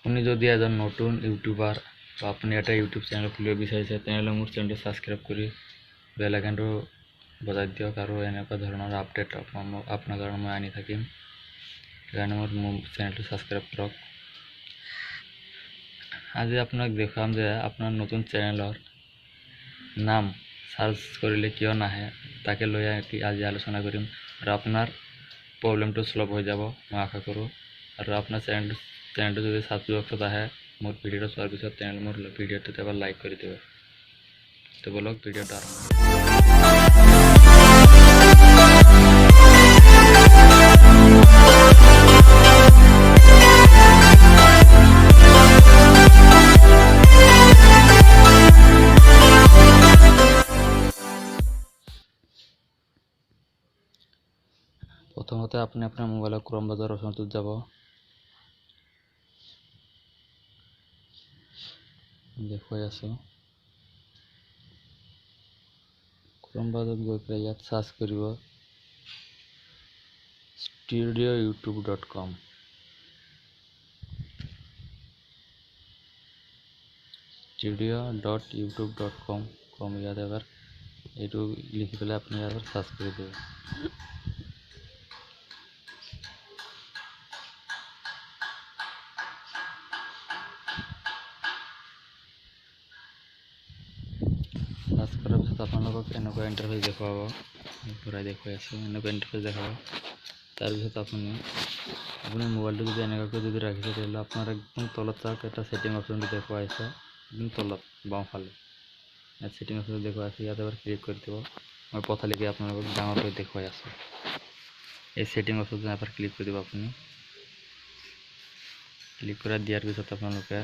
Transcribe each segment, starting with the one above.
আপুনি যদি এজন নতুন ইউটিউবাৰ বা আপুনি এটা ইউটিউব চেনেল খুলিব বিচাৰিছে তেনেহ'লে মোৰ চেনেলটো ছাবস্ক্ৰাইব কৰি বেল আইকনটো বজাই দিয়ক আৰু এনেকুৱা ধৰণৰ আপডেট আপোনাৰ কাৰণে মই আনি থাকিম। সেইকাৰণে মোৰ চেনেলটো ছাবস্ক্ৰাইব কৰক। আজি আপোনাক দেখাম যে আপোনাৰ নতুন চেনেলৰ নাম সাৰ্চ কৰিলে কিয় নাহে তাকে লৈ আজি আলোচনা কৰিম আৰু আপোনাৰ প্ৰব্লেমটো সলভ হৈ যাব মই আশা কৰোঁ। আৰু আপোনাৰ চেনেলটো যদি সাবস্ক্ৰাইব আহে মোৰ ভিডিঅ'টো চোৱাৰ পিছত তেনেহ'লে মোৰ ভিডিঅ'টোত এবাৰ লাইক কৰি দিব। তো বলক ভিডিঅ'টো আৰম্ভ প্ৰথমতে আপুনি আপোনাৰ মোবাইলৰ ক্ৰম ব্ৰাউজাৰ অপশ্যনটোত যাব। দেখুৱাই আছোঁ ক্ৰম ব্ৰাউজাৰত গৈ পেলাই ইয়াত সাৰ্চ কৰিব studioyoutube.com। studio.youtube.com ইয়াত এবাৰ এইটো লিখি পেলাই আপুনি এবাৰ সাৰ্চ কৰি দিব। সাৰ্চ কৰাৰ পিছত আপোনালোকক এনেকুৱা ইণ্টাৰফেচ দেখুৱাব। ঘূৰাই দেখুৱাই আছোঁ এনেকুৱা ইণ্টাৰফেচ দেখাব। তাৰপিছত আপুনি মোবাইলটো যদি এনেকুৱাকৈ যদি ৰাখিছে তেতিয়াহ'লে আপোনাৰ একদম তলত চাওক এটা ছেটিং অপশ্যনটো দেখুৱাইছে একদম তলত বাওঁফালে ইয়াত ছেটিং অপশ্যনটো দেখুৱাই আছে। ইয়াত এবাৰ ক্লিক কৰি দিব। মই পথালিকৈ আপোনালোকক ডাঙৰকৈ দেখুৱাই আছোঁ। এই ছেটিং অপশ্যনটো এবাৰ ক্লিক কৰি দিব। আপুনি ক্লিক কৰা দিয়াৰ পিছত আপোনালোকে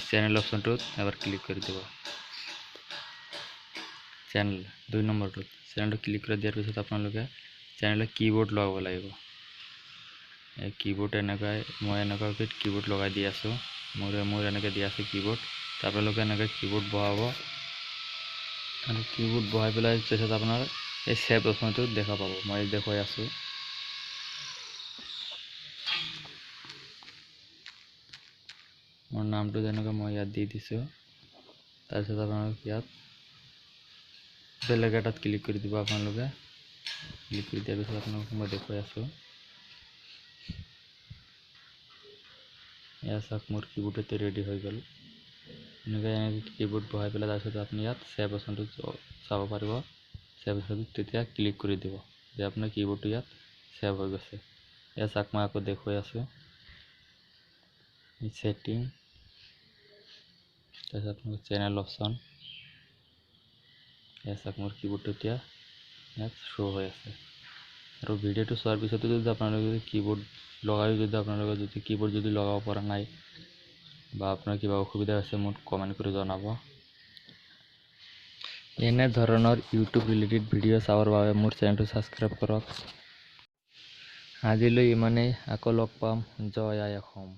চেনেল অপশ্যনটোত এবাৰ ক্লিক কৰি দিব। চেনেল 2 নম্বৰটোত চেনেলটো ক্লিক কৰি দিয়াৰ পিছত আপোনালোকে চেনেলৰ কীবোৰ্ড লগাব লাগিব। এই কীবোৰ্ড মই এনেকুৱাকৈ কীবোৰ্ড লগাই দি আছোঁ। মোৰ এনেকৈ দি আছে কীবোৰ্ড। তো আপোনালোকে এনেকৈ কীবোৰ্ড বহাব আৰু কীবোৰ্ড বহাই পেলাই পিছত আপোনাৰ এই ছেভ অপশ্যনটো দেখা পাব। মই দেখুৱাই আছোঁ। মোৰ নামটো যেনেকৈ মই ইয়াত দি দিছোঁ। তাৰপিছত আপোনালোক ইয়াত বেলেগ এটাত ক্লিক কৰি দিব। আপোনালোকে ক্লিক কৰি দিয়াৰ পিছত আপোনালোকক মই দেখুৱাই আছোঁ। এয়া চাওক মোৰ কীবোৰ্ডটো ৰেডি হৈ গ'ল। এনেকৈ কীবোৰ্ড বহাই পেলাই তাৰপিছত আপুনি ইয়াত ছেভ অপশ্যনটো চাব পাৰিব। ছেভ অপশ্যনটো তেতিয়া ক্লিক কৰি দিব যে আপোনাৰ কীবোৰ্ডটো ইয়াত ছেভ হৈ গৈছে। এয়া চাওক মই আকৌ দেখুৱাই আছোঁ ছেটিং তাৰপিছত আপোনাৰ চেনেল অপশ্যন। এয়া চাওক মোৰ কীবোৰ্ডটো এতিয়া ইয়াত শ্ব' হৈ আছে। আৰু ভিডিঅ'টো চোৱাৰ পিছতো যদি আপোনালোকে কীবোৰ্ড লগাই কীবোৰ্ড যদি লগাব পৰা নাই বা আপোনাৰ কিবা অসুবিধা হৈছে মোক কমেণ্ট কৰি জনাব। এনে ধৰণৰ ইউটিউব ৰিলেটেড ভিডিঅ' চাবৰ বাবে মোৰ চেনেলটো ছাবস্ক্ৰাইব কৰক। আজিলৈ ইমানেই, আকৌ লগ পাম। জয় আই অসম।